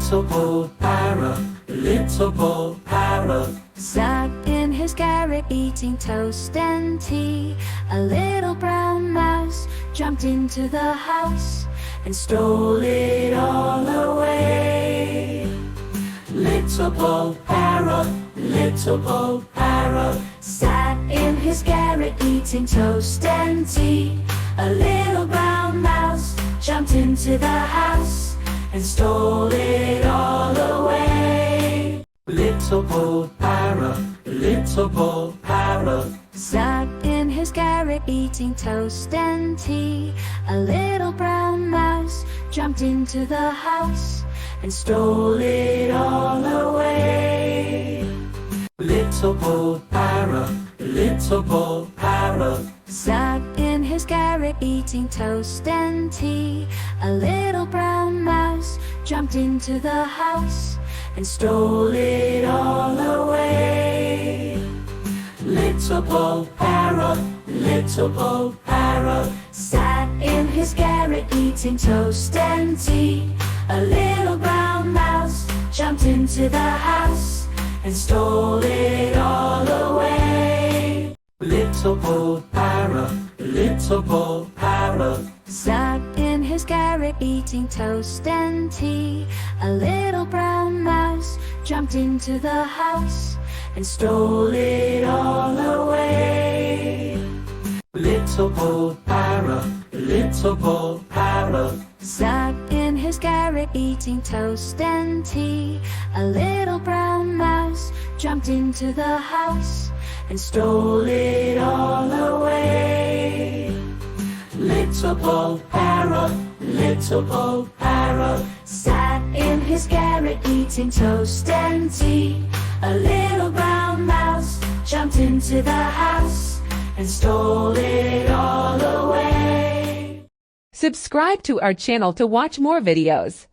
Little Poll Parrot, little Poll Parrot, sat in his garret eating toast and tea. A little brown mouse jumped into the house and stole it all away. Little Poll Parrot, little Poll Parrot, sat in his garret eating toast and tea. A little brown mouse jumped into the house and stole it all away. Little Poll Parrot, little Poll Parrot, sat in his garret eating toast and tea. A little brown mouse jumped into the house and stole it all away. Little Poll Parrot, little Poll Parrot, sat in his garret eating toast and tea. A little brown mouse jumped into the house and stole it all away. Little Poll Parrot, little Poll Parrot, sat in his garret eating toast and tea. A little brown mouse jumped into the house and stole it all away. Little Poll Parrot, little Poll Parrot, sat in his garret eating toast and tea. A little brown mouse jumped into the house and stole it all away. Little Poll Parrot, little Poll Parrot, sat in his garret eating toast and tea. A little brown mouse jumped into the house and stole it all away. Little Poll Parrot, little Poll Parrot, sat in his garret eating toast and tea. A little brown mouse jumped into the house and stole it all away. Subscribe to our channel to watch more videos.